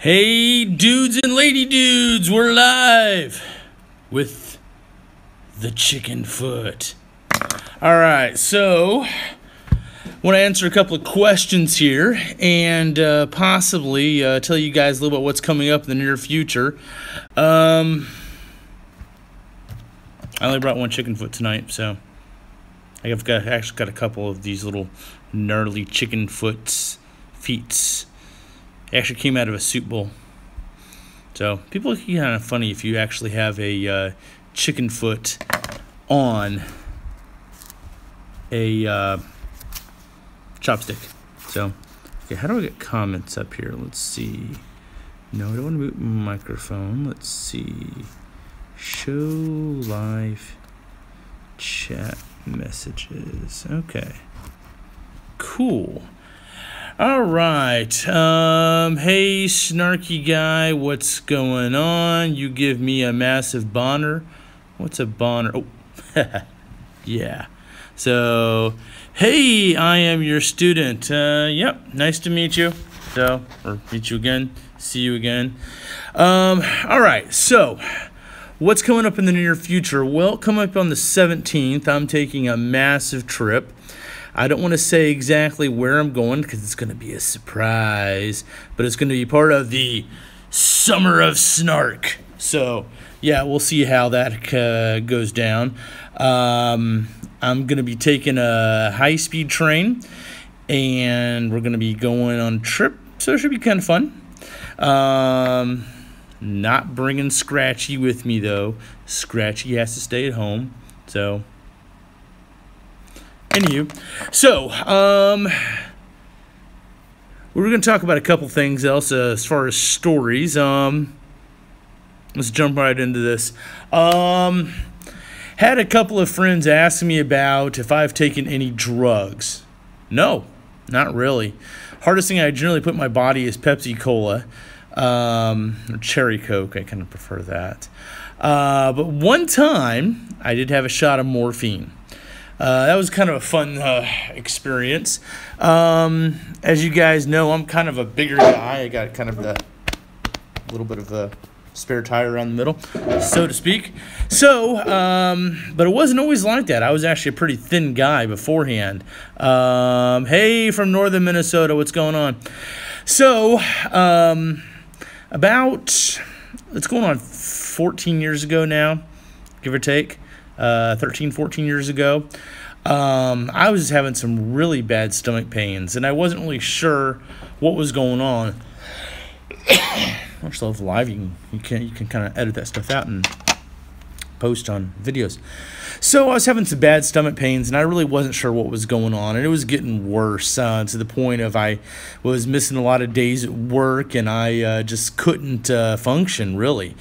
Hey, dudes and lady dudes, we're live with the chicken foot. All right, so I want to answer a couple of questions here and possibly tell you guys a little bit what's coming up in the near future. I only brought one chicken foot tonight, so I've actually got a couple of these little gnarly chicken feet. It actually came out of a soup bowl. So people think it's kind of funny if you actually have a chicken foot on a chopstick. So, okay, how do I get comments up here? Let's see. No, I don't want to mute my microphone. Let's see. Show live chat messages. Okay. Cool. All right. Hey, Snarky guy, what's going on? You give me a massive boner. What's a boner? Oh, yeah. So, hey, I am your student. Yep, nice to meet you. So, or meet you again. See you again. All right. So, what's coming up in the near future? Well, coming up on the 17th, I'm taking a massive trip. I don't want to say exactly where I'm going because it's going to be a surprise, but it's going to be part of the Summer of Snark. So, yeah, we'll see how that goes down. I'm going to be taking a high-speed train, and we're going to be going on a trip, so it should be kind of fun. Not bringing Scratchy with me, though. Scratchy has to stay at home, so... Anywho, so, we're going to talk about a couple things else as far as stories. Let's jump right into this. Had a couple of friends ask me about if I've taken any drugs. No, not really. Hardest thing I generally put in my body is Pepsi Cola, or Cherry Coke. I kind of prefer that. But one time, I did have a shot of morphine. That was kind of a fun experience. As you guys know, I'm kind of a bigger guy. I got kind of a little bit of a spare tire around the middle, so to speak. So, but it wasn't always like that. I was actually a pretty thin guy beforehand. Hey, from northern Minnesota, what's going on? So, about, it's going on 14 years ago now, give or take. 13, 14 years ago, I was having some really bad stomach pains, and I wasn't really sure what was going on. I'm still live. You can kind of edit that stuff out and post on videos. So I was having some bad stomach pains, and I really wasn't sure what was going on, and it was getting worse to the point of I was missing a lot of days at work, and I just couldn't function really.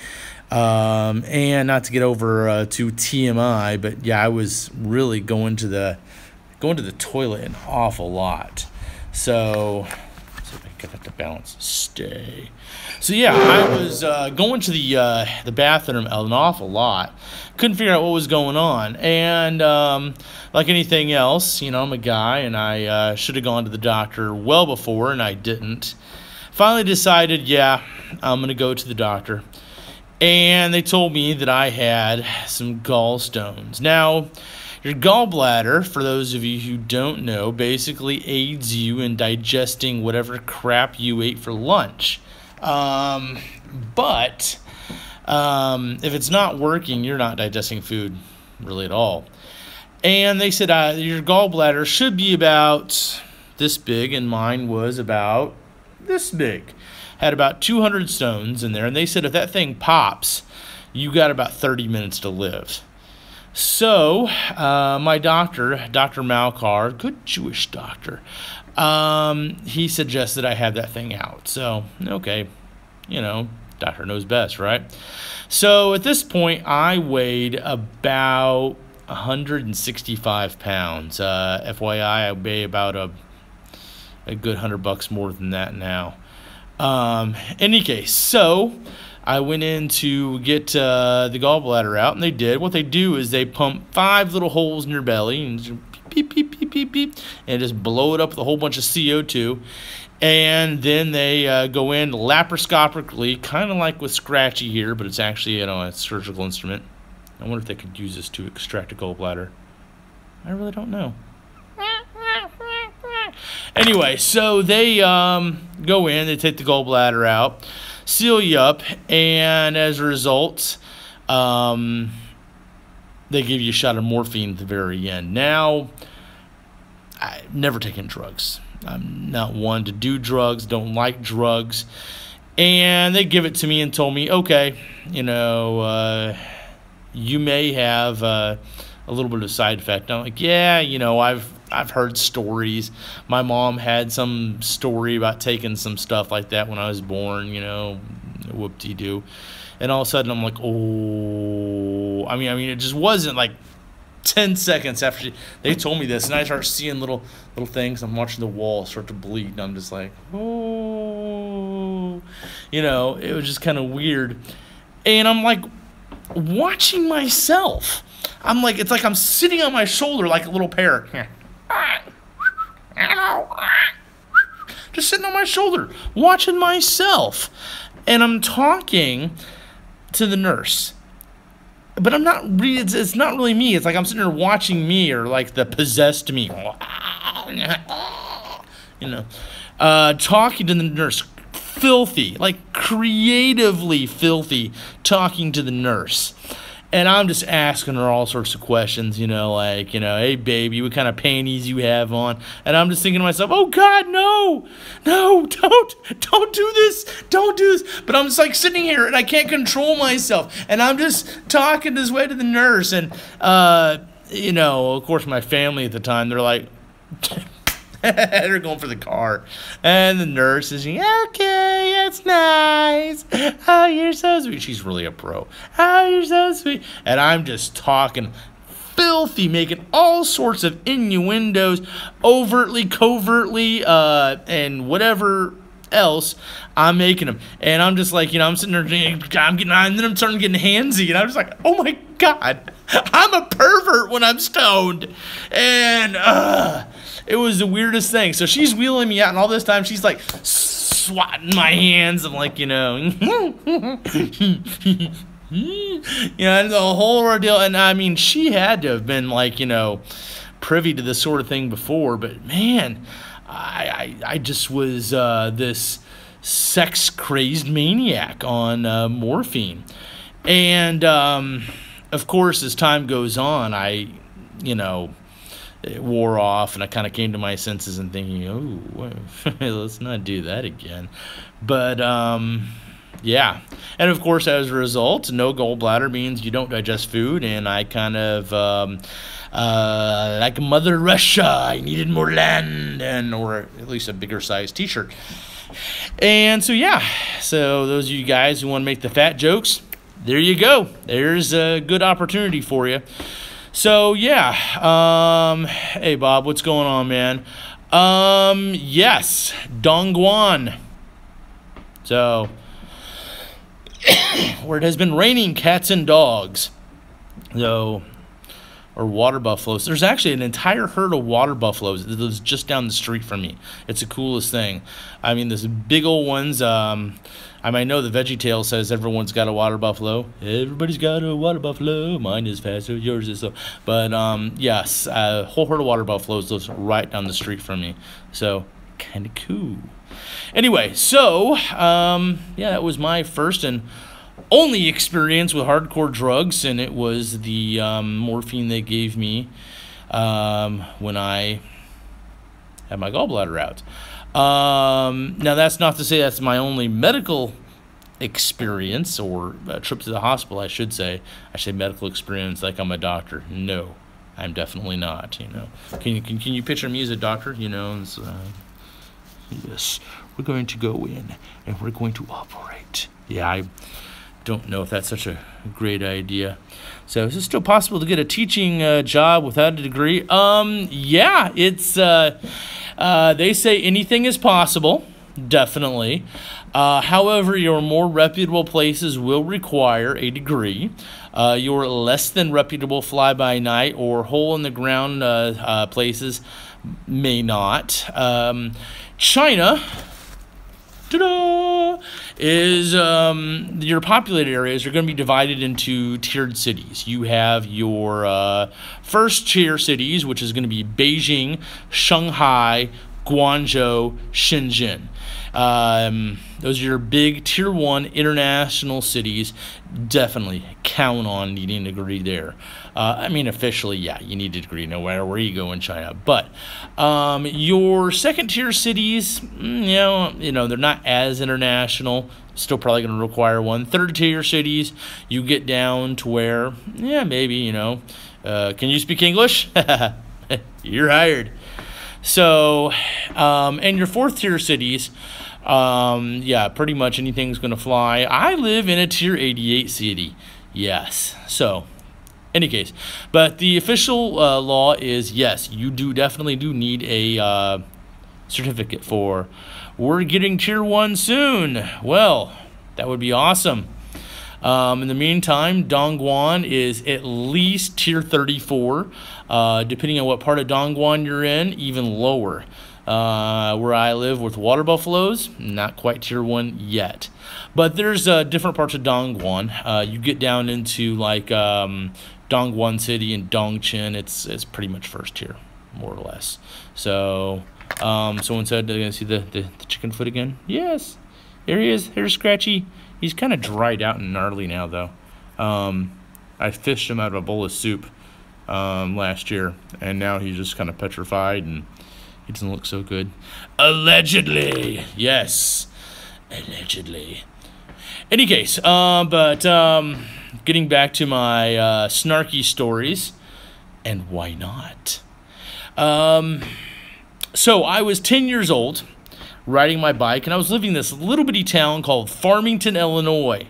And not to get over to TMI, but yeah, I was really going to the toilet an awful lot. So see if I can get that to balance. Stay. So yeah, I was going to the bathroom an awful lot. Couldn't figure out what was going on, and like anything else, you know, I'm a guy, and I should have gone to the doctor well before, and I didn't. Finally decided, yeah, I'm gonna go to the doctor. And they told me that I had some gallstones. Now, your gallbladder, for those of you who don't know, basically aids you in digesting whatever crap you ate for lunch. But if it's not working, you're not digesting food really at all. And they said your gallbladder should be about this big, and mine was about this big. Had about 200 stones in there, and they said if that thing pops, you got about 30 minutes to live. So, my doctor, Dr. Malkar, good Jewish doctor, he suggested I have that thing out. So, okay, you know, doctor knows best, right? So, at this point, I weighed about 165 pounds. FYI, I weigh about a good $100 more than that now. Any case, so I went in to get the gallbladder out, and they did. What they do is they pump 5 little holes in your belly and just beep, beep, beep, beep, beep, and just blow it up with a whole bunch of CO2. And then they go in laparoscopically, kind of like with Scratchy here, but it's actually, a surgical instrument. I wonder if they could use this to extract a gallbladder. I really don't know. Anyway, so they go in, they take the gallbladder out, seal you up, and as a result, they give you a shot of morphine at the very end. Now, I've never taken drugs. I'm not one to do drugs, don't like drugs. And they give it to me and told me, okay, you may have a little bit of side effect. I'm like, yeah, I've heard stories. My mom had some story about taking some stuff like that when I was born, whoop-de-doo. And all of a sudden I'm like, oh, I mean, it just wasn't like 10 seconds after they told me this, and I start seeing little things. I'm watching the wall start to bleed, and I'm just like, oh, it was just kind of weird. And I'm like watching myself. I'm like, it's like I'm sitting on my shoulder like a little parrot. Just sitting on my shoulder, watching myself. And I'm talking to the nurse. But I'm not really, it's not really me. It's like I'm sitting there watching me, or like the possessed me. Talking to the nurse. Filthy, like creatively filthy, talking to the nurse. And I'm just asking her all sorts of questions, hey, baby, what kind of panties you have on? And I'm just thinking to myself, oh, God, no, don't do this. Don't do this. But I'm just like sitting here and I can't control myself. And I'm just talking this way to the nurse. And, of course, my family at the time, they're like, they're going for the car. And the nurse is, okay, that's nice. Oh, you're so sweet. She's really a pro. Oh, you're so sweet. And I'm just talking filthy, making all sorts of innuendos, overtly, covertly, and whatever else I'm making them. And I'm just like, I'm sitting there, and then I'm starting getting handsy. And I'm just like, oh, my God. I'm a pervert when I'm stoned. And, it was the weirdest thing. So she's wheeling me out, and all this time she's like swatting my hands. I'm like, and the whole ordeal. And I mean, she had to have been like, privy to this sort of thing before. But man, I just was this sex-crazed maniac on morphine. And of course, as time goes on, it wore off, and I kind of came to my senses and thinking, oh, let's not do that again. But, yeah. And, of course, as a result, no gallbladder means you don't digest food, and I kind of, like Mother Russia, I needed more land, or at least a bigger-sized T-shirt. And so, yeah. So those of you guys who want to make the fat jokes, there you go. There's a good opportunity for you. So, yeah, hey, Bob, what's going on, man? Yes, Dongguan. So, where it has been raining cats and dogs, so, or water buffaloes. There's actually an entire herd of water buffaloes that lives just down the street from me. It's the coolest thing. I mean, there's big old ones. I know the VeggieTale says everyone's got a water buffalo. Everybody's got a water buffalo. Mine is faster, yours is slow. But, yes, a whole herd of water buffaloes lives right down the street from me. So, kind of cool. Anyway, so, yeah, that was my first and only experience with hardcore drugs, and it was the morphine they gave me when I had my gallbladder out. Now, that's not to say that's my only medical experience, or trip to the hospital, I should say. I say medical experience like I'm a doctor. No, I'm definitely not, Can you picture me as a doctor, yes, we're going to go in, and we're going to operate. Yeah, I don't know if that's such a great idea. So is it still possible to get a teaching job without a degree? Yeah, it's... they say anything is possible, definitely. However, your more reputable places will require a degree. Your less than reputable fly-by-night or hole-in-the-ground places may not. China ta-da, is your populated areas are going to be divided into tiered cities. You have your first tier cities, which is going to be Beijing, Shanghai, Guangzhou, Shenzhen. Those are your big tier 1 international cities. Definitely count on needing a degree there. I mean, officially, yeah, you need a degree no matter where you go in China. But your second tier cities, you know, they're not as international. Still probably going to require one. Third tier cities, you get down to where, yeah, maybe, you know, can you speak English? You're hired. So, and your fourth tier cities, yeah, pretty much anything's going to fly. I live in a tier 88 city. Yes. So, any case, but the official law is, yes, you definitely need a certificate for, we're getting tier 1 soon. Well, that would be awesome. In the meantime, Dongguan is at least tier 34. Depending on what part of Dongguan you're in, even lower. Where I live with water buffaloes, not quite tier 1 yet. But there's different parts of Dongguan. You get down into like Dongguan City and Dongchen, it's pretty much first tier, more or less. So, someone said they're going to see the chicken foot again. Yes, there he is. Here's Scratchy. He's kind of dried out and gnarly now, though. I fished him out of a bowl of soup last year, and now he's just kind of petrified, and he doesn't look so good. Allegedly. Yes. Allegedly. Any case, getting back to my snarky stories, and why not? So I was 10 years old, riding my bike, and I was living in this little bitty town called Farmington, Illinois.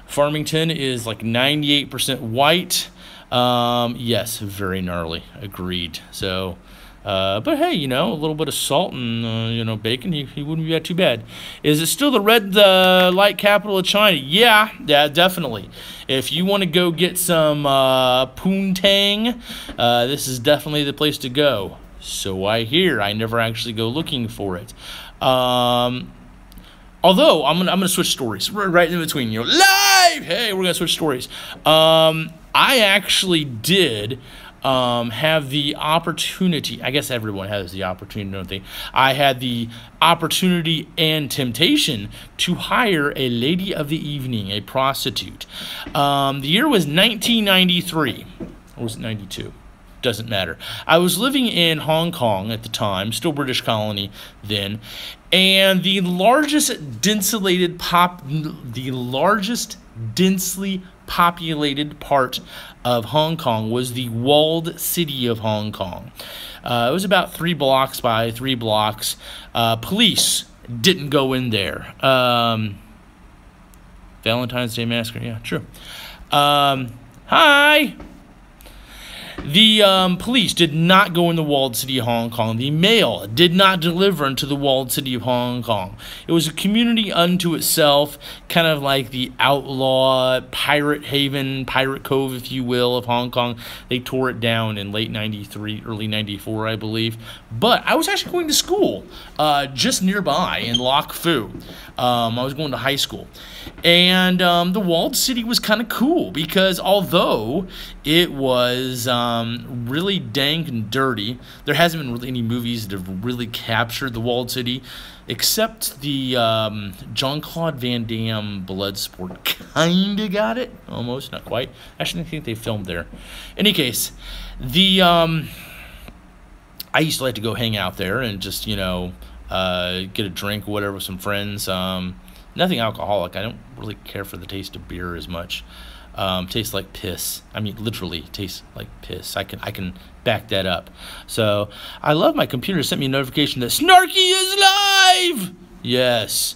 Farmington is like 98% white. Yes, very gnarly. Agreed. So, but hey, you know, a little bit of salt and, you know, bacon, he wouldn't be too bad. Is it still the red light capital of China? Yeah, definitely. If you want to go get some poontang, this is definitely the place to go. So I hear. I never actually go looking for it. Although I'm gonna switch stories right in between. You know, live. Hey, we're gonna switch stories. I actually did have the opportunity. I guess everyone has the opportunity, don't they? I had the opportunity and temptation to hire a lady of the evening, a prostitute. The year was 1993, or was it 92? Doesn't matter. I was living in Hong Kong at the time, still British colony then, and the largest densely populated part of Hong Kong was the walled city of Hong Kong. It was about 3 blocks by 3 blocks. Police didn't go in there. Valentine's Day Massacre, yeah, true. Hi! The police did not go in the walled city of Hong Kong. The mail did not deliver into the walled city of Hong Kong. It was a community unto itself, kind of like the outlaw pirate haven, pirate cove, if you will, of Hong Kong. They tore it down in late 93, early 94, I believe. But I was actually going to school just nearby in Lok Fu. I was going to high school. And the walled city was kind of cool because although it was really dank and dirty, there hasn't been really any movies that have really captured the walled city, except the Jean-Claude Van Damme Bloodsport kind of got it. Almost, not quite. Actually, I think they filmed there. Any case, the I used to like to go hang out there and just, you know, get a drink or whatever with some friends. Nothing alcoholic. I don't really care for the taste of beer as much. Tastes like piss. I mean, literally tastes like piss. I can back that up. So I love my computer sent me a notification that Snarky is live. Yes,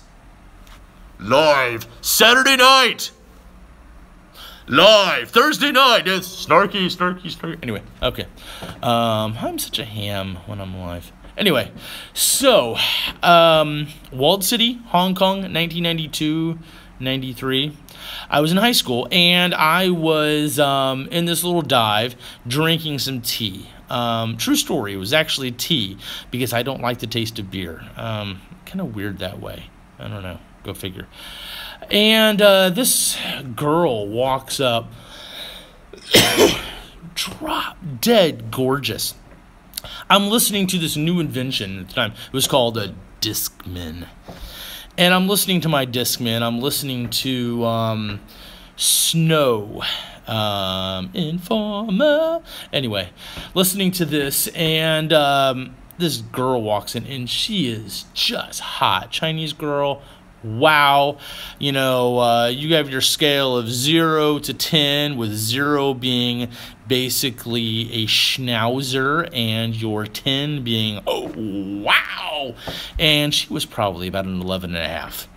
live Saturday night. Live Thursday night. It's Snarky. Anyway, okay. I'm such a ham when I'm live. Anyway, so, walled city, Hong Kong, 1992, 93. I was in high school, and I was in this little dive drinking some tea. True story, it was actually tea, because I don't like the taste of beer. Kind of weird that way. I don't know. Go figure. And this girl walks up, drop dead gorgeous. I'm listening to this new invention at the time. It was called a Discman. And I'm listening to my Discman. I'm listening to Snow. Informer. Anyway, listening to this, and this girl walks in, and she is just hot. Chinese girl. Wow. You know, you have your scale of 0 to 10, with 0 being basically a schnauzer and your 10 being, oh, wow. And she was probably about an 11.5.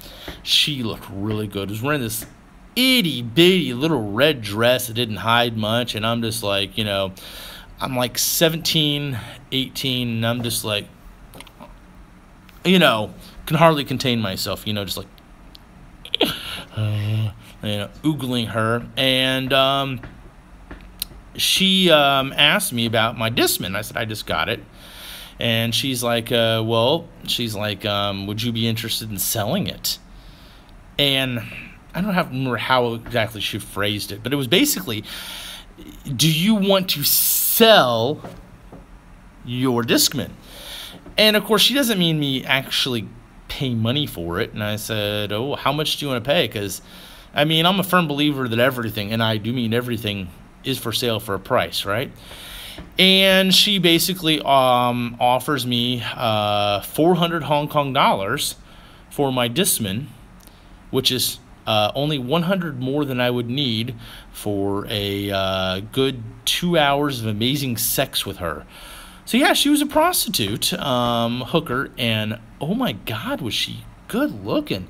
She looked really good. Was wearing this itty-bitty little red dress that didn't hide much, and I'm just like, you know, I'm like 17, 18, and I'm just like, you know, can hardly contain myself, you know, just like, you know, oogling her. And she asked me about my Discman. I said, I just got it. And she's like, would you be interested in selling it? And I don't remember how exactly she phrased it, but it was basically, do you want to sell your Discman? And of course, she doesn't mean me actually pay money for it. And I said, oh, how much do you want to pay? Because, I mean, I'm a firm believer that everything, and I do mean everything, is for sale for a price, right? And she basically offers me 400 Hong Kong dollars for my Discman, which is only 100 more than I would need for a good 2 hours of amazing sex with her. So yeah, she was a prostitute, hooker, and oh my God, was she good looking.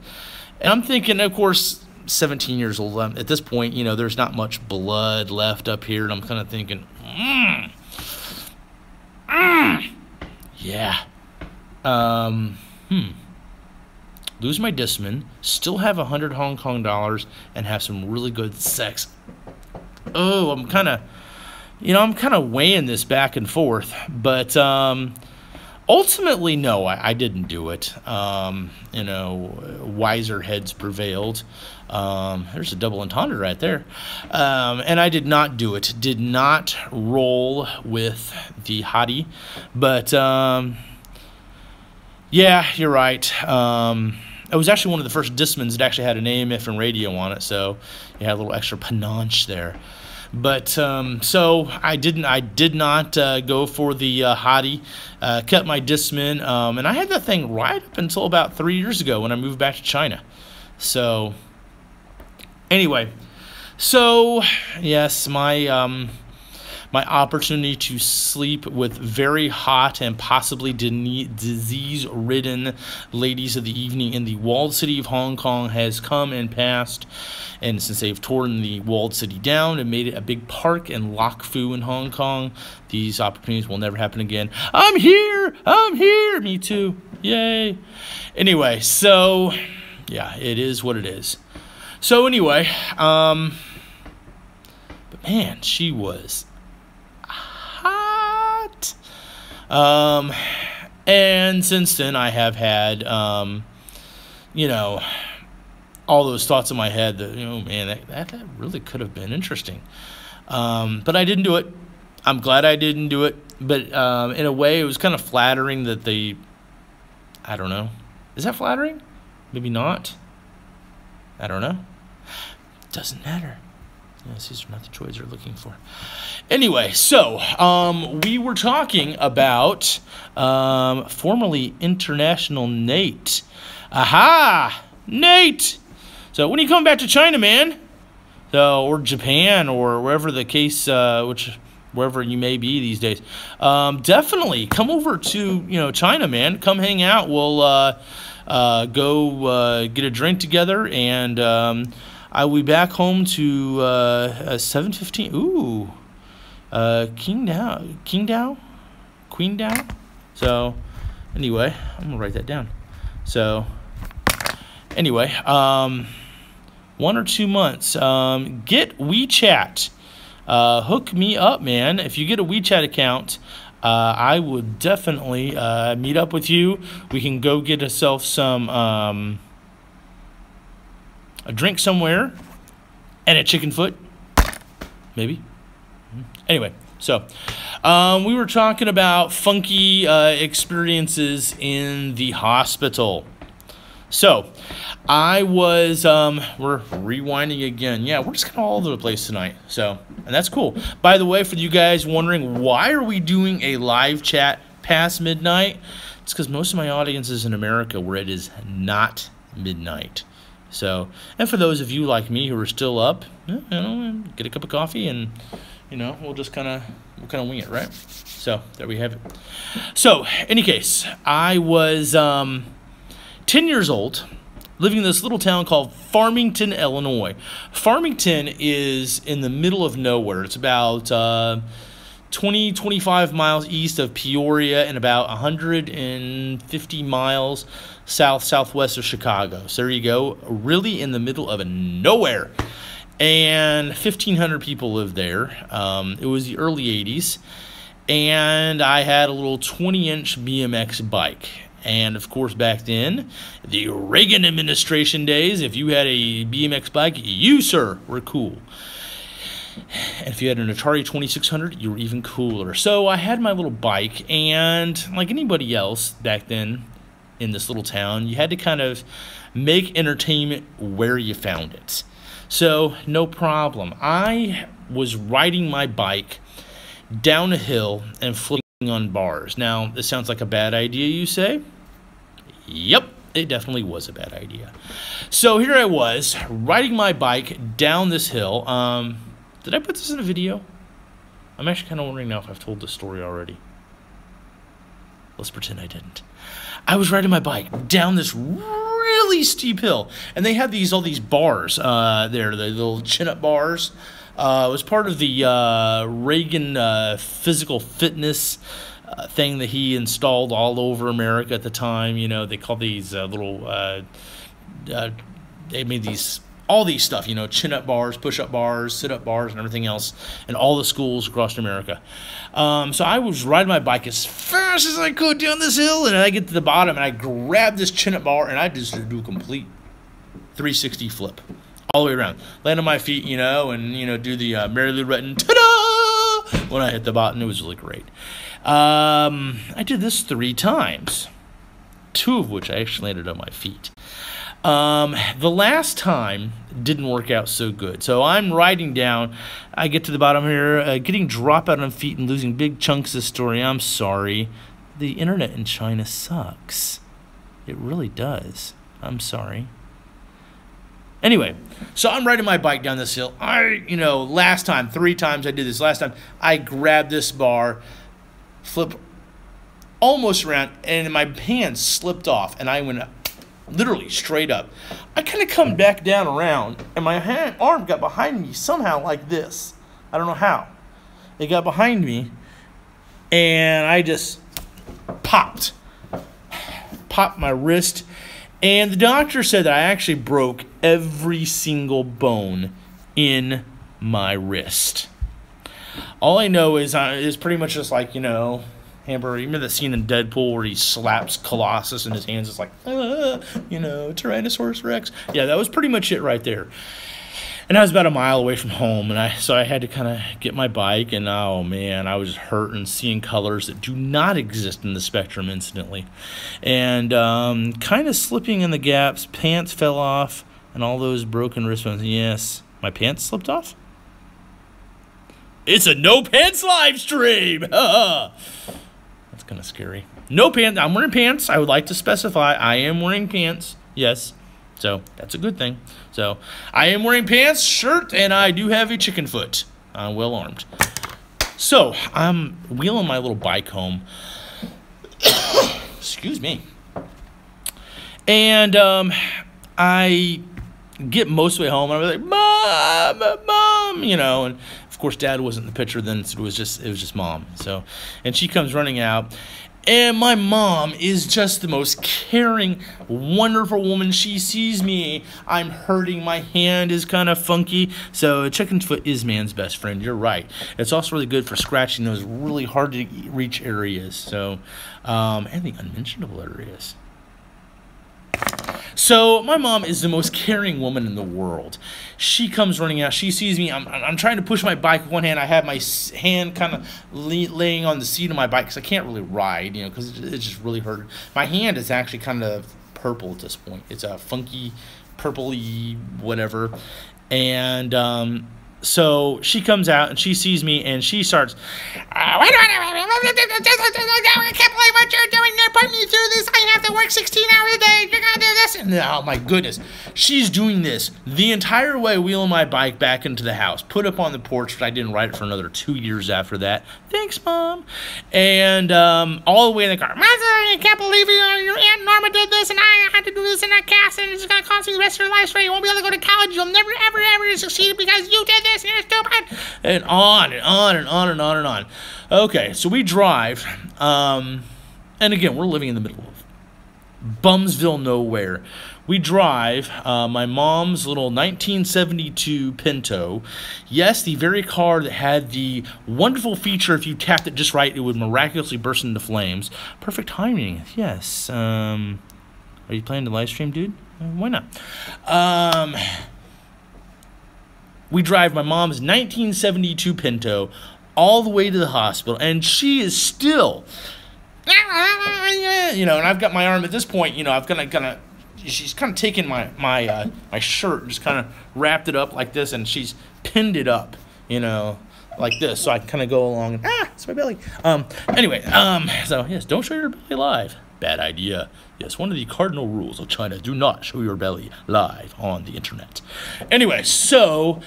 And I'm thinking, of course, 17 years old, at this point, you know, there's not much blood left up here, and I'm kind of thinking, yeah. Lose my Discman, still have 100 Hong Kong dollars, and have some really good sex. Oh, I'm kind of weighing this back and forth, but ultimately, no, I didn't do it. You know, wiser heads prevailed. There's a double entendre right there. And I did not do it. Did not roll with the hottie. But, yeah, you're right. It was actually one of the first Discmans that actually had an AM FM radio on it, so you had a little extra panache there. But so I did not go for the hottie. Kept my Discman, and I had that thing right up until about 3 years ago when I moved back to China. So anyway, so yes, my opportunity to sleep with very hot and possibly disease-ridden ladies of the evening in the walled city of Hong Kong has come and passed. And since they've torn the walled city down and made it a big park in Lok Fu in Hong Kong, these opportunities will never happen again. I'm here! Me too. Yay! Anyway, so, yeah, it is what it is. So anyway, but man, she was hot. And since then I have had, you know, all those thoughts in my head that, you know, man, that really could have been interesting. But I didn't do it. I'm glad I didn't do it. But in a way, it was kind of flattering that they, I don't know. Is that flattering? Maybe not. I don't know. Doesn't matter. Yes, these are not the choices you're looking for. Anyway, so we were talking about formerly International Nate. Aha! Nate! So when you come back to China, man, so, or Japan, or wherever the case, wherever you may be these days, definitely come over to China, man. Come hang out. We'll go get a drink together, and I will be back home to 7:15. Ooh, Queen Dao. So anyway, I'm gonna write that down. So anyway, 1 or 2 months. Get WeChat. Hook me up, man. If you get a WeChat account, I would definitely meet up with you. We can go get ourselves some a drink somewhere, and a chicken foot, maybe. Anyway, so we were talking about funky experiences in the hospital. So I was, we're rewinding again. Yeah, we're just kind of all over the place tonight. So, and that's cool. By the way, for you guys wondering, why are we doing a live chat past midnight? It's because most of my audience is in America where it is not midnight. So, and for those of you like me who are still up, you know, get a cup of coffee and, you know, we'll kind of wing it, right? So there we have it. So, any case, I was 10 years old, living in this little town called Farmington, Illinois. Farmington is in the middle of nowhere. It's about 25 miles east of Peoria and about 150 miles southwest of Chicago. So there you go, really in the middle of nowhere. And 1,500 people lived there. It was the early 80s. And I had a little 20-inch BMX bike. And, of course, back then, the Reagan administration days, if you had a BMX bike, you, sir, were cool. And if you had an Atari 2600, you were even cooler. So I had my little bike, and like anybody else back then in this little town, you had to kind of make entertainment where you found it. So, no problem. I was riding my bike down a hill and flipping on bars. Now, this sounds like a bad idea, you say? Yep, it definitely was a bad idea. So here I was, riding my bike down this hill. Did I put this in a video? I'm actually kind of wondering now if I've told this story already. Let's pretend I didn't. I was riding my bike down this really steep hill, and they had all these bars there, the little chin-up bars. It was part of the Reagan physical fitness thing that he installed all over America at the time. You know, they call these little, they made all these stuff, you know, chin-up bars, push-up bars, sit-up bars, and everything else in all the schools across America. So I was riding my bike as fast as I could down this hill, and I get to the bottom, and I grab this chin-up bar, and I just do a complete 360 flip all the way around. Land on my feet, you know, and, you know, do the Mary Lou Retton, ta-da! When I hit the bottom. It was really great. I did this 3 times, 2 of which I actually landed on my feet. The last time didn't work out so good. So I'm riding down. I get to the bottom here, getting drop out on feet and losing big chunks of story. I'm sorry. The internet in China sucks. It really does. I'm sorry. Anyway, so I'm riding my bike down this hill. Last time, 3 times I did this. Last time, I grabbed this bar, flip almost around, and my hand slipped off, and I went literally straight up. I kind of come back down around, and my arm got behind me somehow like this. I don't know how. It got behind me, and I just popped my wrist, and the doctor said that I actually broke every single bone in my wrist. All I know is pretty much just like, you know, Hamburger. You remember that scene in Deadpool where he slaps Colossus in his hands? It's like, you know, Tyrannosaurus Rex. Yeah, that was pretty much it right there. And I was about a mile away from home, and so I had to kind of get my bike, and oh man, I was hurting, seeing colors that do not exist in the spectrum instantly, and kind of slipping in the gaps. Pants fell off, and all those broken wristbands. Yes, my pants slipped off. It's a no pants live stream. That's kind of scary. No pants. I'm wearing pants. I would like to specify I am wearing pants. Yes. So that's a good thing. So I am wearing pants, shirt, and I do have a chicken foot. I'm well armed. So I'm wheeling my little bike home. Excuse me. And I get most of the way home, and I was like, Mom, you know, and of course Dad wasn't in the picture then, so it was just Mom. So, and she comes running out. And my mom is just the most caring, wonderful woman. She sees me. I'm hurting. My hand is kind of funky. So chicken foot is man's best friend. You're right. It's also really good for scratching those really hard to reach areas. So, and the unmentionable areas. So my mom is the most caring woman in the world. She comes running out. She sees me. I'm trying to push my bike with one hand. I have my hand kind of laying on the seat of my bike because I can't really ride, because it's just really hurt. My hand is actually kind of purple at this point. It's a funky, purpley whatever. And so she comes out and she sees me and she starts, I can't believe what you're doing. They're putting me through this. I have to work 16 hours a day. You're going to do this. And oh my goodness. She's doing this the entire way, wheeling my bike back into the house. Put up on the porch, but I didn't ride it for another 2 years after that. Thanks, Mom. And all the way in the car. Mother, I can't believe your Aunt Norma did this and I had to do this in that cast and it's going to cost you the rest of your life. So you won't be able to go to college. You'll never, ever, ever succeed because you did this and you're stupid. And on and on and on and on and on. Okay, so we drive. And again, we're living in the middle of Bumsville nowhere. We drive my mom's little 1972 Pinto. Yes, the very car that had the wonderful feature, if you tapped it just right, it would miraculously burst into flames. Perfect timing, yes. Are you planning to live stream, dude? Why not? We drive my mom's 1972 Pinto all the way to the hospital, and she is still, and I've got my arm at this point, I've she's kind of taken my shirt and just kind of wrapped it up like this, and she's pinned it up, like this, so I can kind of go along, and, it's my belly. Anyway, so yes, don't show your belly live. Bad idea. Yes, one of the cardinal rules of China, do not show your belly live on the internet. Anyway, so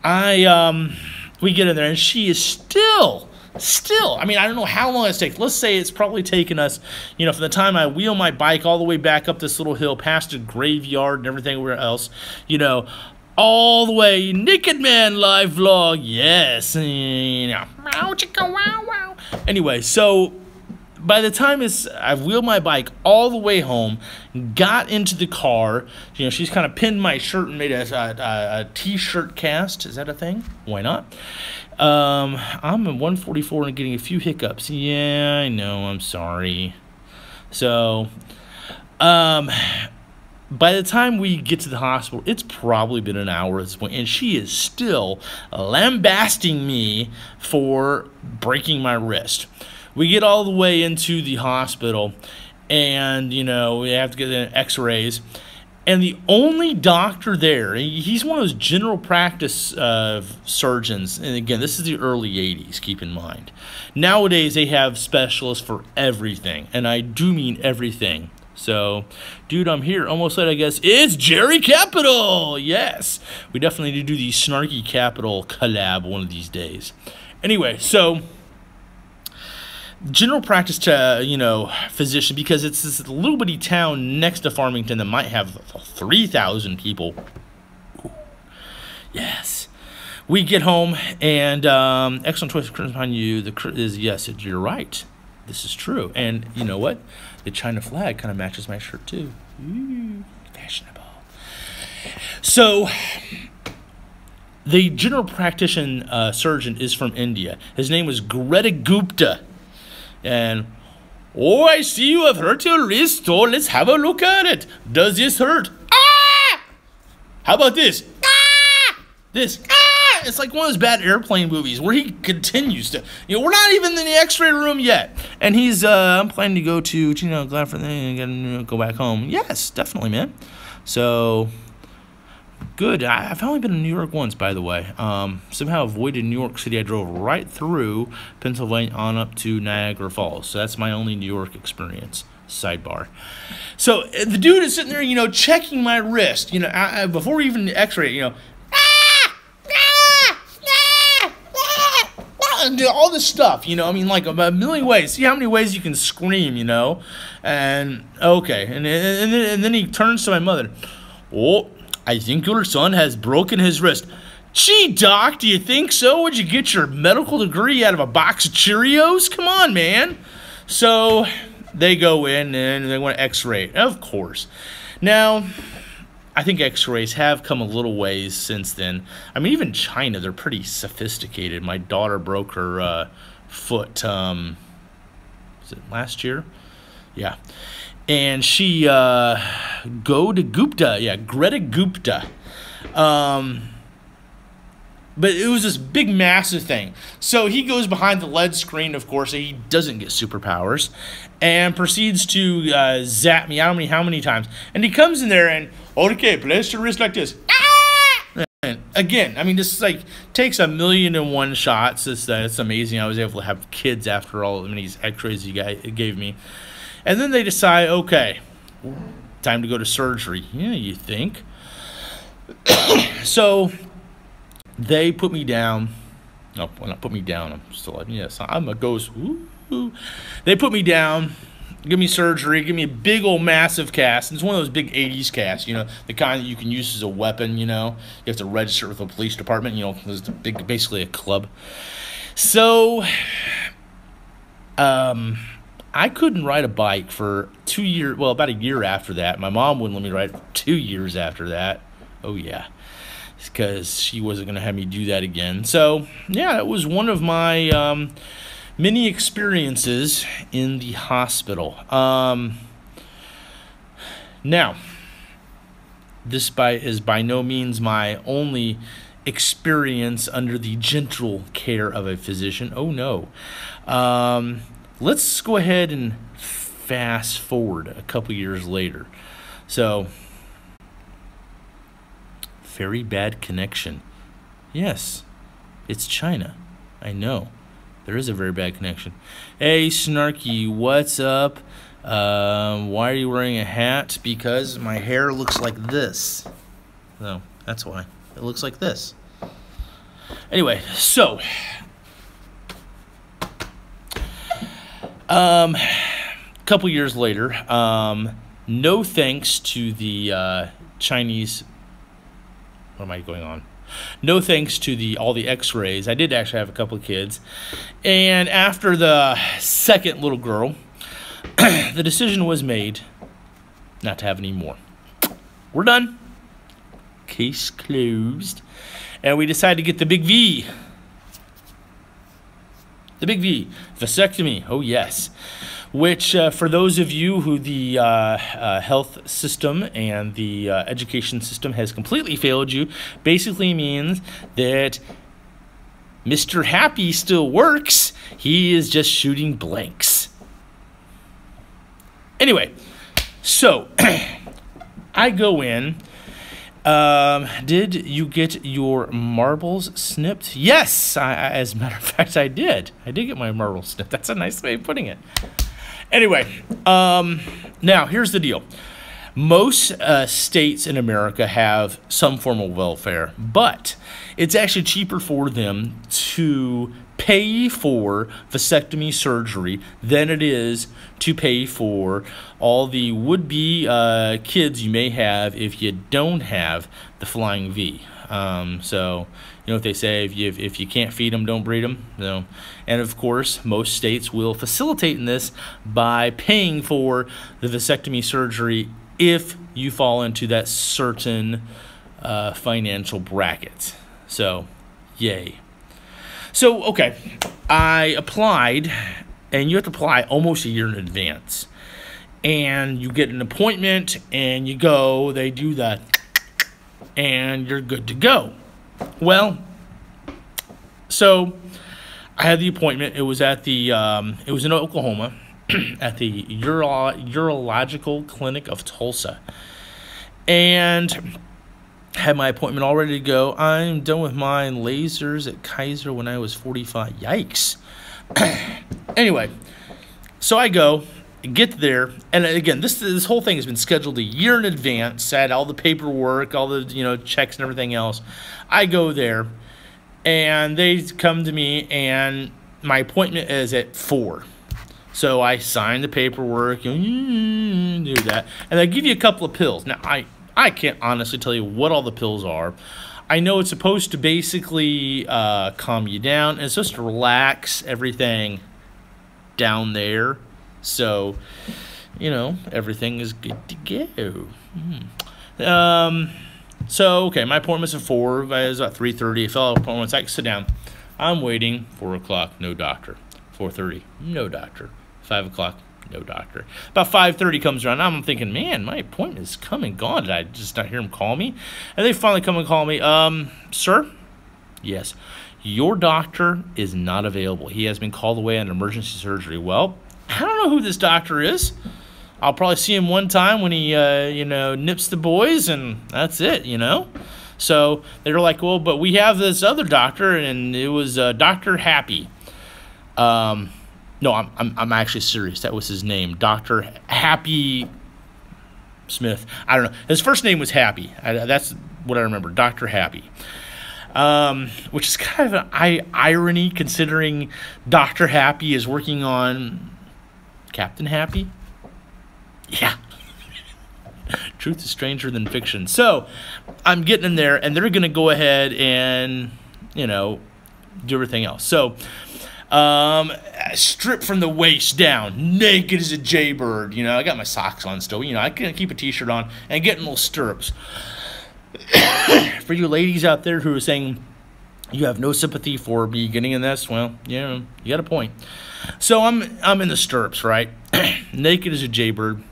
we get in there, and she is still, I mean, I don't know how long it's taken. Let's say it's probably taken us, from the time I wheel my bike all the way back up this little hill, past a graveyard and everything else, all the way, Naked Man live vlog, yes, wow, chicka, wow, wow. Anyway, so by the time I've wheeled my bike all the way home, got into the car, she's kind of pinned my shirt and made a t-shirt cast. Is that a thing? Why not? I'm at 144 and getting a few hiccups. Yeah, I know. I'm sorry. So, by the time we get to the hospital, it's probably been an hour at this point, and she is still lambasting me for breaking my wrist. We get all the way into the hospital, and, we have to get the x-rays. And the only doctor there, he's one of those general practice surgeons. And, again, this is the early 80s, keep in mind. Nowadays, they have specialists for everything, and I do mean everything. So, dude, I'm here. Almost late, I guess. It's Jerry Capital! Yes! We definitely need to do the Snarky Capital collab one of these days. Anyway, so general practice physician, because it's this little bitty town next to Farmington that might have 3,000 people. Ooh. Yes. We get home, and excellent choice of curtains behind you. Yes, you're right. This is true. And you know what? The China flag kind of matches my shirt, too. Ooh, fashionable. So, the general practitioner surgeon is from India. His name was Greta Gupta. And, oh, I see you have hurt your wrist, so let's have a look at it. Does this hurt? Ah! How about this? Ah! This. Ah! It's like one of those bad airplane movies where he continues to, we're not even in the x-ray room yet. And he's, I'm planning to go to, glad for and go back home. Yes, definitely, man. So, good. I've only been in New York once, by the way. Somehow avoided New York City. I drove right through Pennsylvania on up to Niagara Falls. So that's my only New York experience. Sidebar. So the dude is sitting there, checking my wrist. Before we even x-ray it, and all this stuff, like a million ways. See how many ways you can scream, And okay, and then he turns to my mother. Oh, I think your son has broken his wrist. Gee, Doc, do you think so? Would you get your medical degree out of a box of Cheerios? Come on, man. So they go in and they want to x-ray it, of course. Now, I think x-rays have come a little ways since then. I mean, even China, they're pretty sophisticated. My daughter broke her foot, was it last year? Yeah. and she Greta Gupta. But it was this big, massive thing. So he goes behind the LED screen, of course, he doesn't get superpowers, and proceeds to zap me how many times. And he comes in there and, okay, place your wrist like this. And again, I mean, this like takes 1,000,001 shots. It's amazing. I was able to have kids after all of these x-rays you guys gave me. And then they decide, okay, time to go to surgery. Yeah, you think. So they put me down. No, well, not put me down. I'm still, yes, I'm a ghost. Ooh. They put me down, give me surgery, give me a big old massive cast. And it's one of those big 80s casts, you know, the kind that you can use as a weapon, you know. You have to register with the police department, you know, it's big, basically a club. So, I couldn't ride a bike for 2 years, well, about a year after that. My mom wouldn't let me ride for 2 years after that. Oh, yeah. Because she wasn't going to have me do that again. So, yeah, it was one of my many experiences in the hospital. Now, this is by no means my only experience under the gentle care of a physician. Oh, no. Let's go ahead and fast forward a couple years later. So, very bad connection. Yes, it's China. I know. There is a very bad connection. Hey, Snarky, what's up? Why are you wearing a hat? Because my hair looks like this. No, that's why. It looks like this. Anyway, so couple years later, no thanks to the Chinese. What am I going on? No thanks to all the x-rays. I did actually have a couple of kids. And after the second little girl, the decision was made not to have any more. We're done. Case closed. And we decided to get the big V. The big V. Vasectomy. Oh, yes. Which, for those of you who the health system and the education system has completely failed you, basically means that Mr. Happy still works. He is just shooting blanks. Anyway, so I go in. Did you get your marbles snipped? Yes, as a matter of fact, I did. I did get my marbles snipped. That's a nice way of putting it. Anyway, now here's the deal. Most states in America have some form of welfare, but it's actually cheaper for them to pay for vasectomy surgery than it is to pay for all the would-be kids you may have if you don't have the flying V. So, you know what they say, if you can't feed them, don't breed them. So, and of course, most states will facilitate in this by paying for the vasectomy surgery if you fall into that certain financial bracket. So, yay. So, okay, I applied, and you have to apply almost a year in advance. And you get an appointment, and you go, they do that, and you're good to go. Well, so I had the appointment. It was at the, it was in Oklahoma, at the Urological Clinic of Tulsa. And had my appointment all ready to go. I'm done with my lasers at Kaiser when I was 45. Yikes. Anyway, so I go, get there, and again, this whole thing has been scheduled a year in advance. I had all the paperwork, all the checks and everything else. I go there, and they come to me, and my appointment is at 4. So I sign the paperwork, do that, and they give you a couple of pills. Now, I can't honestly tell you what all the pills are. I know it's supposed to basically calm you down, and it's supposed to relax everything down there. So, everything is good to go. So, okay, my appointment's at 4. It was about 3:30. I fell out of appointments. I can sit down. I'm waiting. 4 o'clock, no doctor. 4:30, no doctor. 5 o'clock, No doctor. About 5:30 comes around. I'm thinking, man, my appointment is come and gone. Did I just not hear him call me? And they finally come and call me. Sir? Yes. Your doctor is not available. He has been called away on emergency surgery. Well, I don't know who this doctor is. I'll probably see him one time when he, nips the boys, and that's it, So they were like, well, but we have this other doctor, and it was Dr. Happy. No, I'm actually serious. That was his name, Dr. Happy Smith. I don't know. His first name was Happy. That's what I remember, Dr. Happy. Which is kind of an irony considering Dr. Happy is working on Captain Happy. Yeah. Truth is stranger than fiction. So I'm getting in there, and they're going to go ahead and, do everything else. So strip from the waist down, naked as a jaybird. I got my socks on still. I can keep a t-shirt on and get in little stirrups. For you ladies out there who are saying you have no sympathy for me getting in this, well, you got a point. So I'm in the stirrups, right? Naked as a jaybird,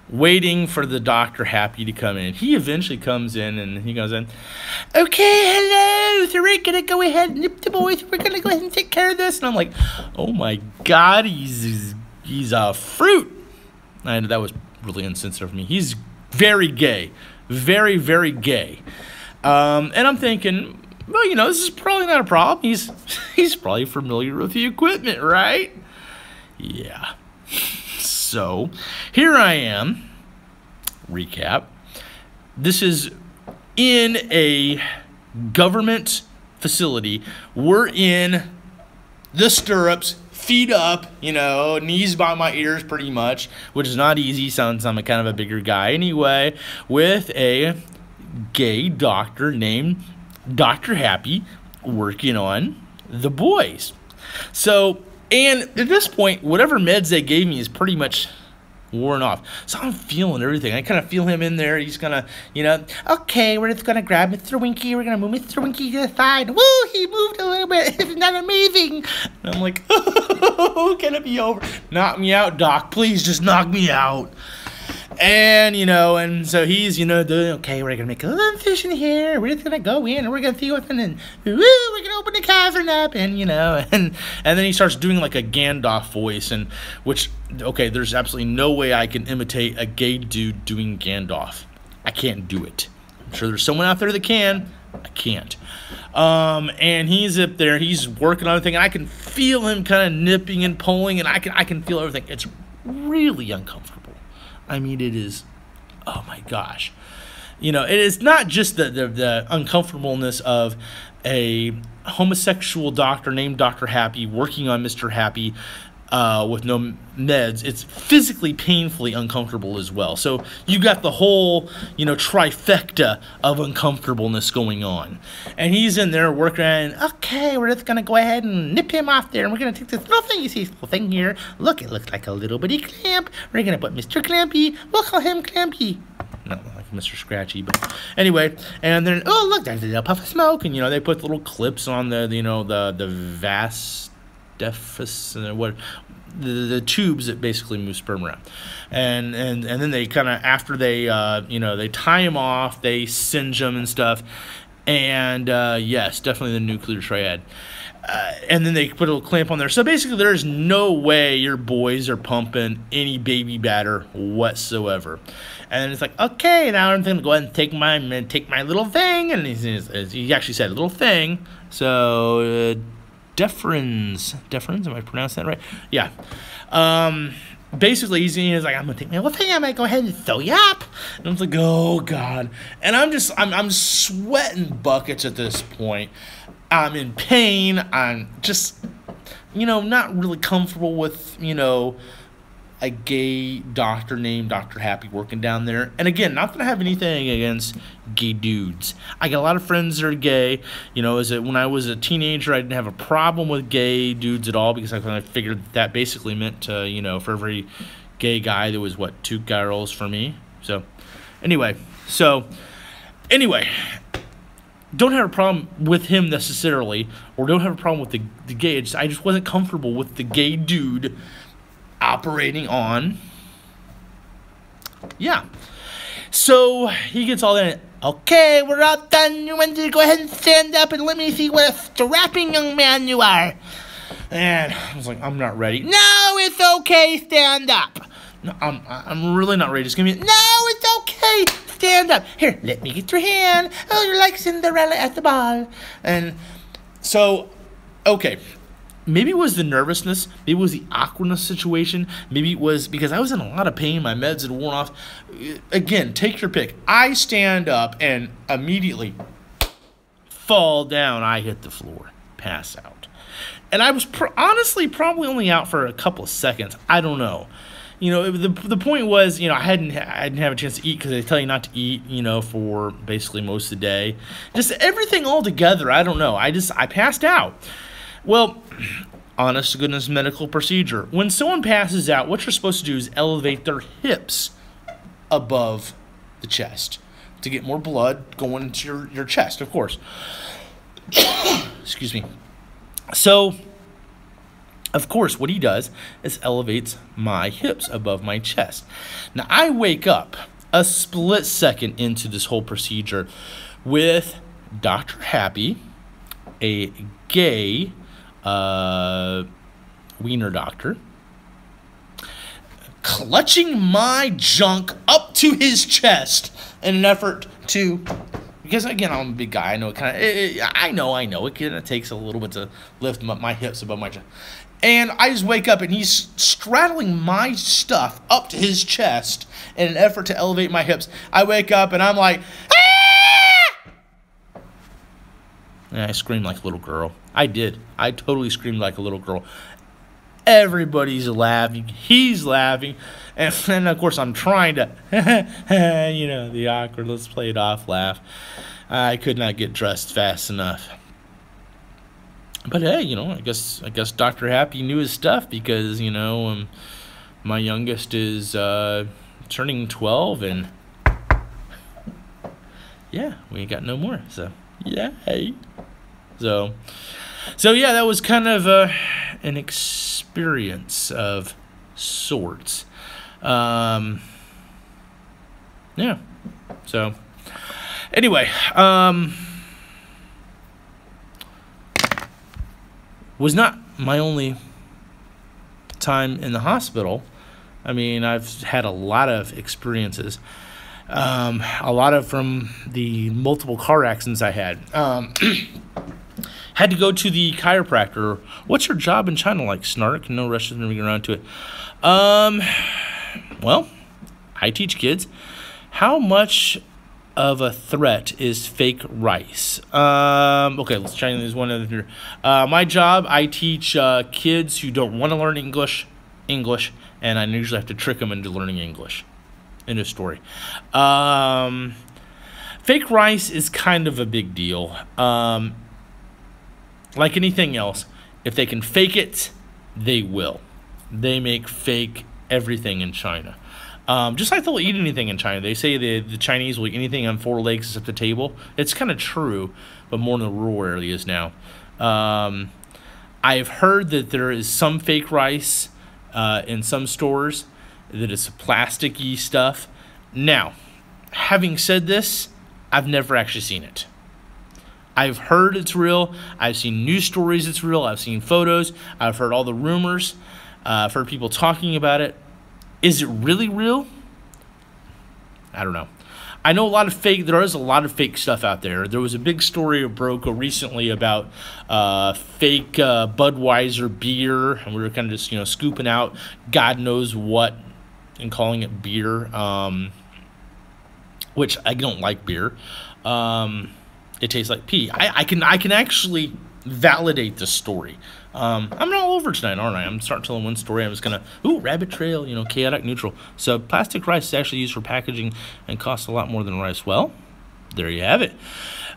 waiting for the Dr. Happy to come in. He eventually comes in, and he goes in, okay, hello, so we're going to go ahead and nip the boys. We're going to go ahead and take care of this. And I'm like, oh, my God, he's a fruit. And that was really insensitive of me. He's very gay. Very, very gay. And I'm thinking, well, this is probably not a problem. He's probably familiar with the equipment, right? Yeah. So, here I am. Recap. This is in a government facility. We're in the stirrups, feet up, knees by my ears pretty much, which is not easy since I'm a kind of a bigger guy anyway, with a gay doctor named Dr. Happy working on the boys. So, and at this point, whatever meds they gave me is pretty much worn off. So I'm feeling everything. I kind of feel him in there. He's going to, okay, we're just going to grab Mr. Winky. We're going to move Mr. Winky to the side. Woo, he moved a little bit. Isn't that amazing? And I'm like, oh, can it be over? Knock me out, Doc. Please just knock me out. And, and so he's, okay, we're going to make a little incision here. We're just going to go in and we're going to see what's in it. Woo, we're going to open the cavern up. And, and then he starts doing like a Gandalf voice, and which, okay, there's absolutely no way I can imitate a gay dude doing Gandalf. I can't do it. I'm sure there's someone out there that can. I can't. And he's up there, he's working on everything, and I can feel him kind of nipping and pulling, and I can feel everything. It's really uncomfortable. I mean, it is, oh my gosh. It is not just the uncomfortableness of a homosexual doctor named Dr. Happy working on Mr. Happy with no meds. It's physically painfully uncomfortable as well. So you got the whole, trifecta of uncomfortableness going on. And he's in there working on, okay, we're just going to go ahead and nip him off there. And we're going to take this little thing, you see this little thing here. Look, it looks like a little bitty clamp. We're going to put Mr. Clampy. We'll call him Clampy. Not like Mr. Scratchy, but anyway. And then, oh, look, there's a little puff of smoke. And, they put little clips on the vas deficit, what the tubes that basically move sperm around, and then they kind of, after they they tie him off, they singe them and stuff, and yes, definitely the nuclear triad, and then they put a little clamp on there. So basically, there's no way your boys are pumping any baby batter whatsoever. And it's like, okay, now I'm going to go ahead and take my little thing, and he actually said little thing, so. Deferens, am I pronouncing that right? Yeah. Basically, he's like, I'm gonna take my little thing. I'm gonna go ahead and sew you up. And I'm like, oh God. And I'm sweating buckets at this point. I'm in pain. I'm just, not really comfortable with, a gay doctor named Dr. Happy working down there. And again, not that I have anything against gay dudes. I got a lot of friends that are gay. When I was a teenager, I didn't have a problem with gay dudes at all, because I kind of figured that basically meant, for every gay guy, there was, 2 girls for me. So, anyway. Don't have a problem with him necessarily, or don't have a problem with the gay. I just wasn't comfortable with the gay dude operating on. Yeah. So he gets all in. Okay, we're all done. You want to go ahead and stand up and let me see what a strapping young man you are. And I was like, I'm not ready. No, it's okay. Stand up. No, I'm really not ready. It's gonna be. No, it's okay. Stand up. Here, let me get your hand. Oh, you're like Cinderella at the ball. And so, okay. Maybe it was the nervousness. Maybe it was the awkwardness situation. Maybe it was because I was in a lot of pain. My meds had worn off. Again, take your pick. I stand up and immediately fall down. I hit the floor. Pass out. And I was honestly probably only out for a couple of seconds. I don't know. You know, the point was, you know, I didn't have a chance to eat because they tell you not to eat, you know, for basically most of the day. Just everything all together. I don't know. I passed out. Well, honest to goodness medical procedure. When someone passes out, what you're supposed to do is elevate their hips above the chest to get more blood going into your chest, of course. Excuse me. So, of course, what he does is elevates my hips above my chest. Now, I wake up a split second into this whole procedure with Dr. Happy, a gay wiener doctor, clutching my junk up to his chest in an effort to, because again, I'm a big guy. I know it kind of. I know. It kind of takes a little bit to lift my hips above my chest, and I just wake up and he's straddling my stuff up to his chest in an effort to elevate my hips. I wake up and I'm like, ah! And I screamed like a little girl. I did. I totally screamed like a little girl. Everybody's laughing. He's laughing. And then, of course, I'm trying to, you know, the awkward, let's play it off laugh. I could not get dressed fast enough. But, hey, you know, I guess Dr. Happy knew his stuff because, you know, my youngest is turning 12. And, yeah, we ain't got no more. So, yay. So yeah, that was kind of an experience of sorts. Yeah. So anyway, was not my only time in the hospital. I mean, I've had a lot of experiences. A lot of from the multiple car accidents I had. Had to go to the chiropractor. What's your job in China like, Snark? No rush to moving around to it. Well, I teach kids. How much of a threat is fake rice? Okay, let's try this one other here. My job, I teach kids who don't want to learn English, and I usually have to trick them into learning English. End of story. Fake rice is kind of a big deal. Like anything else, if they can fake it, they will. They make fake everything in China. Just like they'll eat anything in China. They say the Chinese will eat anything on 4 legs except the table. It's kind of true, but more in the rural areas now. I've heard that there is some fake rice in some stores, that it's plasticky stuff. Now, having said this, I've never actually seen it. I've heard it's real. I've seen news stories it's real. I've seen photos. I've heard all the rumors. I've heard people talking about it. Is it really real? I don't know. I know there is a lot of fake stuff out there. There was a big story that broke recently about fake Budweiser beer, and we were kind of just, scooping out God knows what and calling it beer, which I don't like beer. It tastes like pee. I can actually validate the story. I'm not all over tonight, aren't I? I'm starting telling one story. I'm just gonna rabbit trail, chaotic neutral. So plastic rice is actually used for packaging and costs a lot more than rice. Well, there you have it.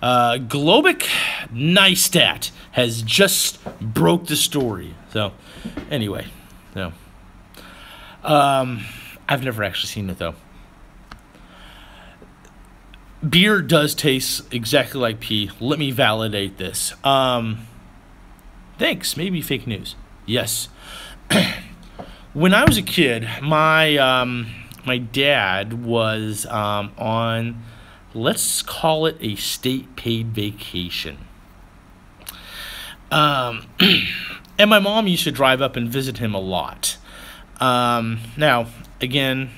Globic Nystat has just broke the story. So anyway, I've never actually seen it though. Beer does taste exactly like pee. Let me validate this. Thanks. Maybe fake news. Yes. When I was a kid, my dad was on, let's call it a state paid vacation. And my mom used to drive up and visit him a lot. Now, again,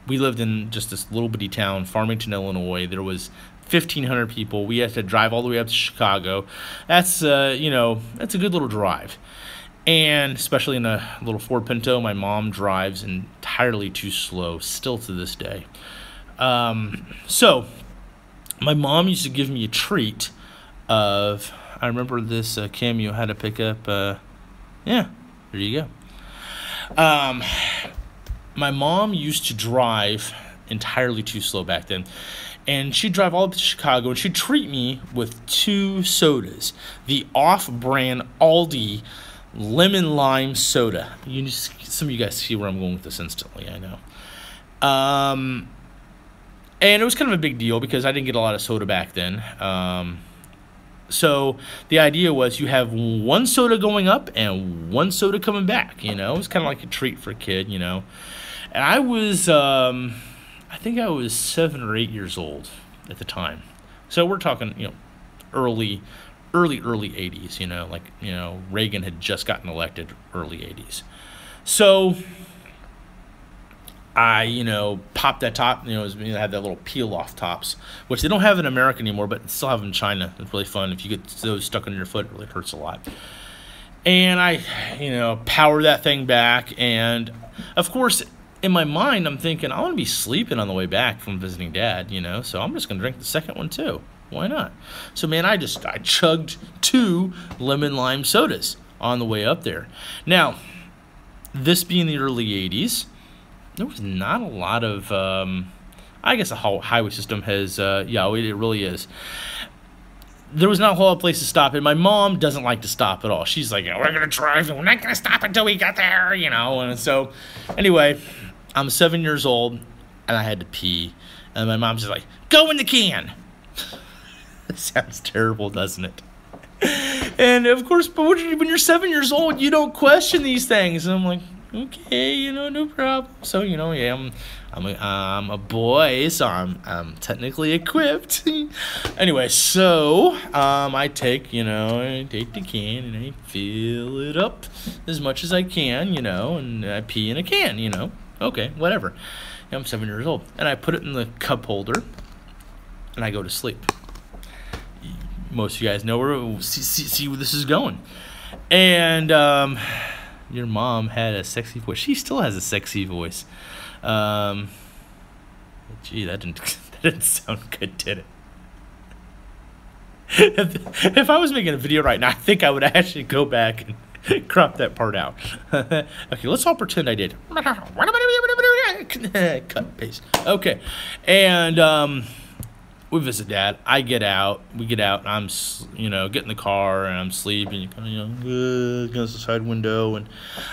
we lived in just this little bitty town, Farmington, Illinois. There was 1,500 people. We had to drive all the way up to Chicago. That's, that's a good little drive. And especially in a little Ford Pinto, my mom drives entirely too slow, still to this day. So my mom used to give me a treat of, I remember this cameo had a pickup. Yeah, there you go. My mom used to drive entirely too slow back then. And she'd drive all up to Chicago, and she'd treat me with 2 sodas. The off-brand Aldi lemon lime soda. Some of you guys see where I'm going with this instantly, I know. And it was kind of a big deal because I didn't get a lot of soda back then. So the idea was you have 1 soda going up and 1 soda coming back, It was kind of like a treat for a kid, And I was, I think I was 7 or 8 years old at the time. So we're talking, early 80s, Reagan had just gotten elected, early 80s. So I, popped that top, it had that little peel-off tops, which they don't have in America anymore, but still have in China. It's really fun. If you get those stuck on your foot, it really hurts a lot. And I, power that thing back, and of course, in my mind, I'm thinking, I want to be sleeping on the way back from visiting Dad, so I'm just going to drink the second one too. Why not? So, man, I chugged 2 lemon lime sodas on the way up there. Now, this being the early 80s, there was not a lot of, I guess the highway system has, it really is. There was not a whole lot of place to stop, and my mom doesn't like to stop at all. She's like, we're going to drive, and we're not going to stop until we get there, And so, anyway, I'm 7 years old, and I had to pee. And my mom's just like, go in the can. It sounds terrible, doesn't it? And, of course, but when you're 7 years old, you don't question these things. And I'm like, okay, no problem. So, yeah, I'm a boy, so I'm technically equipped. Anyway, so I take the can and I fill it up as much as I can, and I pee in a can, Okay, whatever. I'm 7 years old, and I put it in the cup holder, and I go to sleep. Most of you guys know see where this is going, and your mom had a sexy voice. She still has a sexy voice. Gee, that didn't sound good, did it? If I was making a video right now, I think I would actually go back and crop that part out. Okay, let's all pretend I did. Cut, paste. Okay, and we visit Dad. We get out, and I'm, get in the car, and I'm sleeping, against the side window, and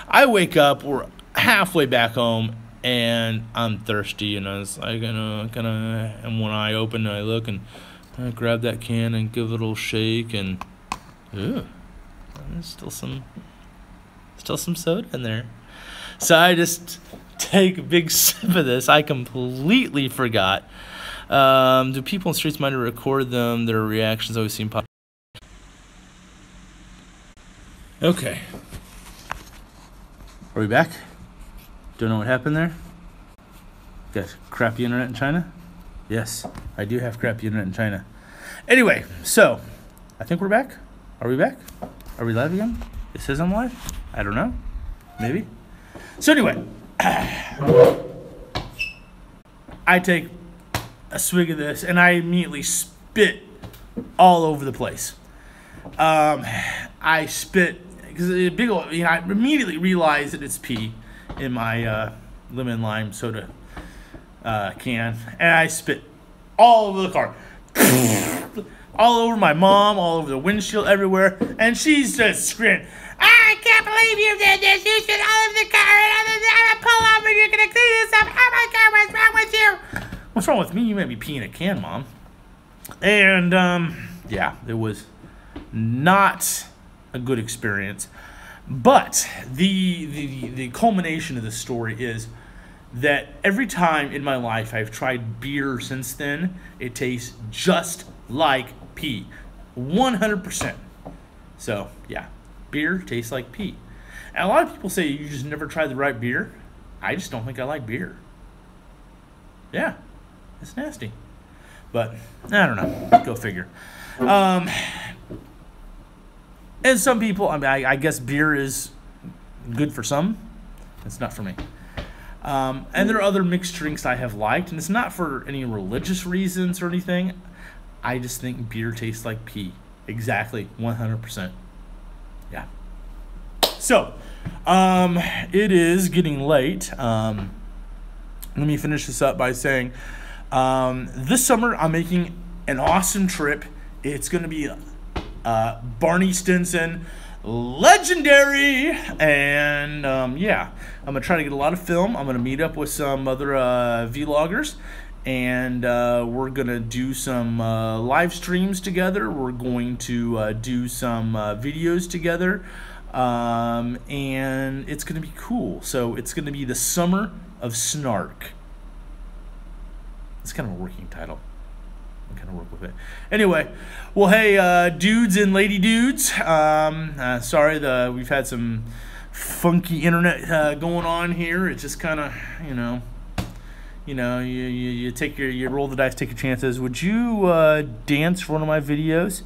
I wake up, we're halfway back home, and I'm thirsty, and I was like, and when I open, I look, and I grab that can and give it a little shake, and, there's still some soda in there. So I just take a big sip of this. I completely forgot. Do people in the streets mind to record them? Their reactions always seem positive. Okay. Are we back? Don't know what happened there? Got crappy internet in China? Yes, I do have crappy internet in China. Anyway, so I think we're back. Are we back? Are we live again? It says I'm live? I don't know. Maybe. So anyway, I take a swig of this, and I immediately spit all over the place. I spit because I immediately realized that it's pee in my lemon lime soda can, and I spit all over the car, all over my mom, all over the windshield, everywhere, and she's just screaming, "I can't believe you did this! You spit all over the car, and I'm gonna pull over, and you're gonna clean this up! Oh my God, what's wrong with you?" What's wrong with me? You made me pee in a can, Mom. And, yeah, it was not a good experience. But the culmination of the story is that every time in my life I've tried beer since then, it tastes just like pee. 100%. So, yeah, beer tastes like pee. And a lot of people say you just never tried the right beer. I just don't think I like beer. Yeah, it's nasty. But, I don't know. Go figure. And some people, I mean, I guess beer is good for some. It's not for me. And there are other mixed drinks I have liked, and it's not for any religious reasons or anything. I just think beer tastes like pee. Exactly, 100%. Yeah. So, it is getting late. Let me finish this up by saying, this summer I'm making an awesome trip. It's going to be Barney Stinson, legendary, and yeah, I'm gonna try to get a lot of film. I'm gonna meet up with some other vloggers, and we're gonna do some live streams together. We're going to do some videos together, and it's gonna be cool. So it's gonna be the summer of Snark. It's kind of a working title. Kind of work with it. Anyway, well, hey, dudes and lady dudes. Sorry, we've had some funky internet going on here. It's just kind of, you take you roll the dice, take your chances. Would you dance for one of my videos?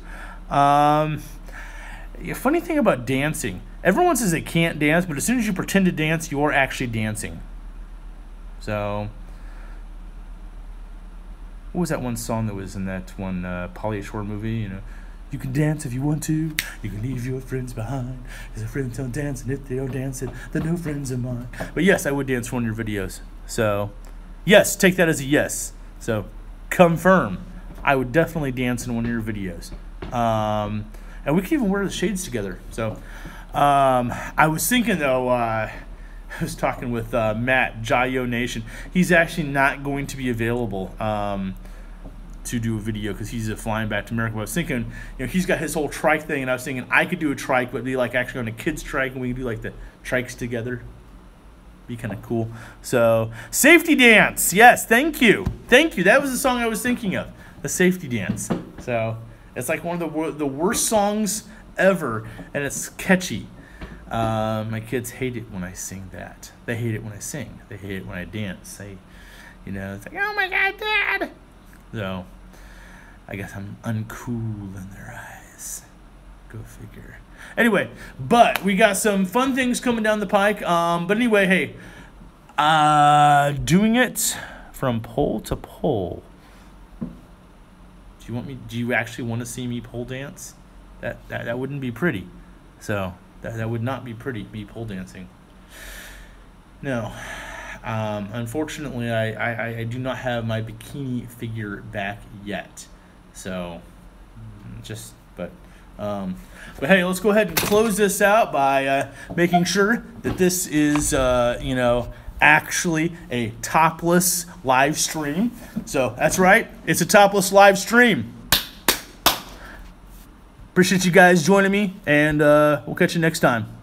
Funny thing about dancing, everyone says they can't dance, but as soon as you pretend to dance, you are actually dancing. So. What was that one song that was in that one Pauly Shore movie? You can dance if you want to. You can leave your friends behind. Because if friends don't dance, and if they don't dance, then no friends of mine. But yes, I would dance for one of your videos. So, yes, take that as a yes. So, confirm. I would definitely dance in one of your videos. And we could even wear the shades together. So, I was thinking, though, I was talking with Matt, Jayo Nation. He's actually not going to be available to do a video because he's flying back to America. But I was thinking, he's got his whole trike thing, and I was thinking I could do a trike, but be like actually on a kid's trike, and we could do like the trikes together. Be kind of cool. So, safety dance. Yes, thank you. Thank you. That was the song I was thinking of, the safety dance. So, it's like one of the worst songs ever, and it's catchy. My kids hate it when I sing that. They hate it when I sing. They hate it when I dance. It's like, oh my God, Dad. So, I guess I'm uncool in their eyes. Go figure. Anyway, but we got some fun things coming down the pike. But anyway, hey, doing it from pole to pole. Do you actually want to see me pole dance? That wouldn't be pretty. So. That would not be pretty, me pole dancing. No. Unfortunately, I do not have my bikini figure back yet. So, but hey, let's go ahead and close this out by making sure that this is, actually a topless live stream. So, that's right. It's a topless live stream. Appreciate you guys joining me, and we'll catch you next time.